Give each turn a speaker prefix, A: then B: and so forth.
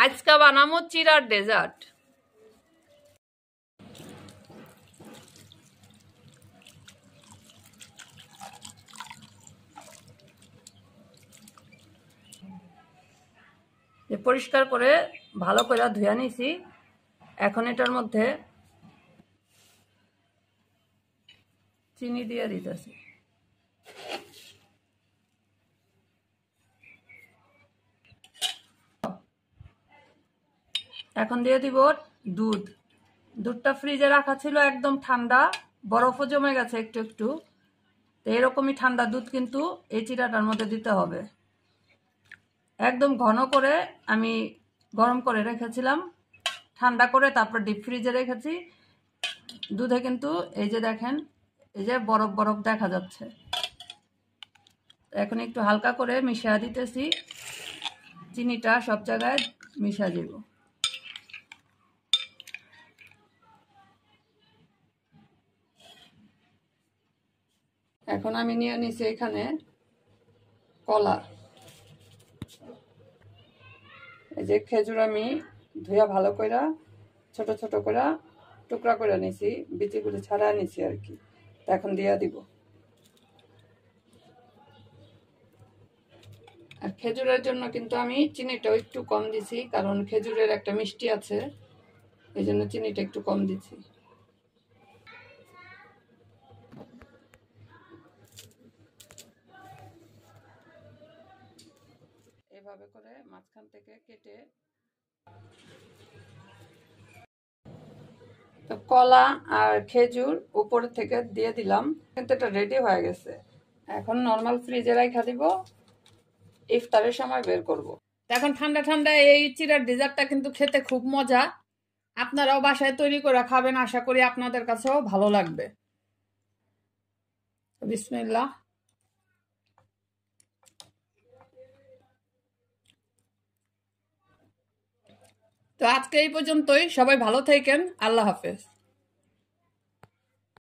A: আজকে বানামো চিড়ার ডেজার্ট। পরিষ্কার করে ভালো করে ধুয়ে নিছি। এখন এটার মধ্যে চিনি দিয়ে দিতেছি। এখন দিয়ে দিব দুধ। দুধটা ফ্রিজে রাখা ছিল একদম ঠান্ডা, বরফও জমে গেছে একটু একটু। তো এরকমই ঠান্ডা দুধ কিন্তু এই চিড়াটার মধ্যে দিতে হবে। একদম ঘন করে আমি গরম করে রেখেছিলাম, ঠান্ডা করে তারপর ডিপ ফ্রিজে রেখেছি। দুধে কিন্তু এই যে দেখেন, এই যে বরফ বরফ দেখা যাচ্ছে। এখন একটু হালকা করে মিশিয়ে দিতেছি, চিনিটা সব জায়গায় মিশিয়ে দিব। এখন আমি নিয়ে নিছি এখানে কলা। এই যে খেজুর আমি ধুয়া ভালো করে ছোট ছোট করে টুকরা করে নিছি, বিচিগুলো ছাড়া নিছি আর কি। এখন দিয়ে দিব। আর খেজুরের জন্য কিন্তু আমি চিনিটাও একটু কম দিছি, কারণ খেজুরের একটা মিষ্টি আছে, এই জন্য চিনিটা একটু কম দিছি। এভাবে করে মাঝখান থেকে কেটে তো কলা আর খেজুর উপর থেকে দিয়ে দিলাম, কিন্তু এটা রেডি হয়ে গেছে। এখন নর্মাল ফ্রিজে রাখা দিব, ইফতারের সময় বের করব। এখন ঠান্ডা ঠান্ডা এই চিড়ার ডেজার্টটা কিন্তু খেতে খুব মজা। আপনারাও বাসায় তৈরি করে খাবেন, আশা করি আপনাদের কাছেও ভালো লাগবে। বিসমিল্লাহ। তো আজকে এই পর্যন্তই, সবাই ভালো থাকেন, আল্লাহ হাফেজ।